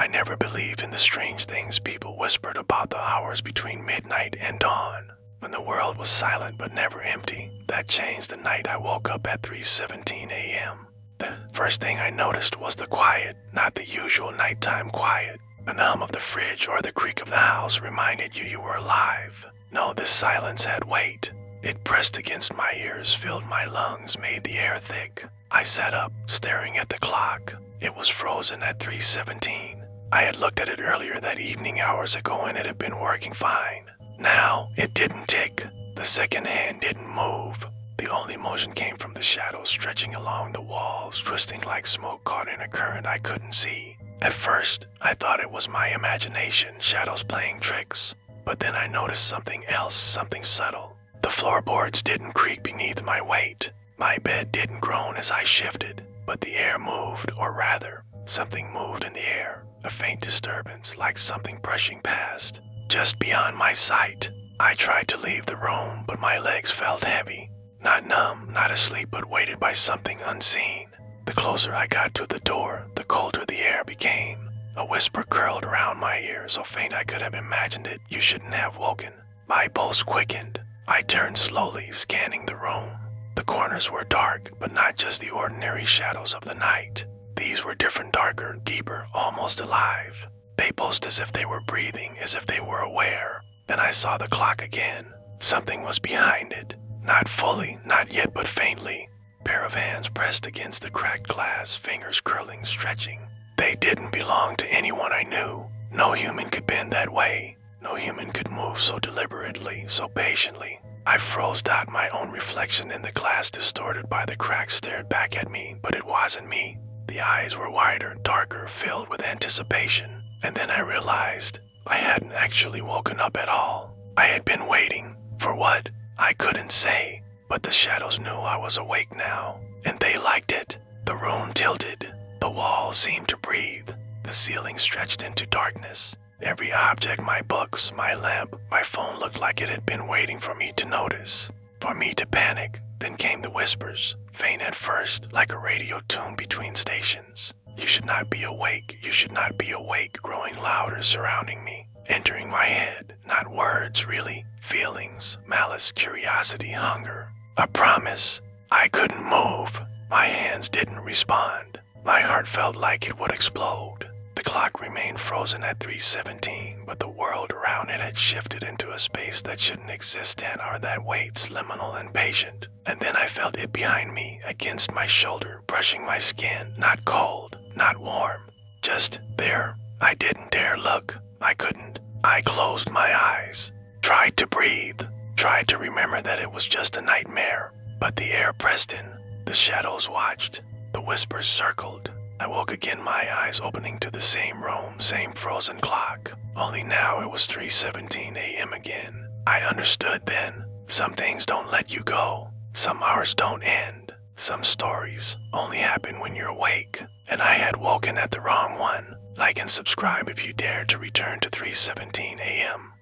I never believed in the strange things people whispered about the hours between midnight and dawn, when the world was silent but never empty. That changed the night I woke up at 3:17 a.m. The first thing I noticed was the quiet, not the usual nighttime quiet. And the hum of the fridge or the creak of the house reminded you were alive. No, this silence had weight. It pressed against my ears, filled my lungs, made the air thick. I sat up, staring at the clock. It was frozen at 3:17. I had looked at it earlier that evening hours ago and it had been working fine. Now, it didn't tick. The second hand didn't move. The only motion came from the shadows stretching along the walls, twisting like smoke caught in a current I couldn't see. At first, I thought it was my imagination, shadows playing tricks. But then I noticed something else, something subtle. The floorboards didn't creak beneath my weight. My bed didn't groan as I shifted, but the air moved, or rather, something moved in the air. A faint disturbance, like something brushing past, just beyond my sight. I tried to leave the room, but my legs felt heavy. Not numb, not asleep, but weighted by something unseen. The closer I got to the door, the colder the air became. A whisper curled around my ear, so faint I could have imagined it. You shouldn't have woken. My pulse quickened. I turned slowly, scanning the room. The corners were dark, but not just the ordinary shadows of the night. These were different, darker, deeper, almost alive. They pulsed as if they were breathing, as if they were aware. Then I saw the clock again. Something was behind it. Not fully, not yet, but faintly. Pair of hands pressed against the cracked glass, fingers curling, stretching. They didn't belong to anyone I knew. No human could bend that way. No human could move so deliberately, so patiently. I froze. My own reflection in the glass, distorted by the cracks, stared back at me, but it wasn't me. The eyes were wider, darker, filled with anticipation. And then I realized I hadn't actually woken up at all. I had been waiting. For what? I couldn't say. But the shadows knew I was awake now, and they liked it. The room tilted. The walls seemed to breathe. The ceiling stretched into darkness. Every object, my books, my lamp, my phone, looked like it had been waiting for me to notice, for me to panic. Then came the whispers, faint at first, like a radio tune between stations. You should not be awake, you should not be awake, growing louder, surrounding me, entering my head. Not words, really. Feelings, malice, curiosity, hunger. A promise. I couldn't move. My hands didn't respond. My heart felt like it would explode. The clock remained frozen at 3:17, but the world around it had shifted into a space that shouldn't exist in, or that waits, liminal and patient. And then I felt it behind me, against my shoulder, brushing my skin. Not cold, not warm, just there. I didn't dare look. I couldn't. I closed my eyes, tried to breathe, tried to remember that it was just a nightmare. But the air pressed in. The shadows watched. The whispers circled. I woke again, my eyes opening to the same room, same frozen clock. Only now it was 3:17 a.m. again. I understood then. Some things don't let you go. Some hours don't end. Some stories only happen when you're awake. And I had woken at the wrong one. Like and subscribe if you dare to return to 3:17 a.m.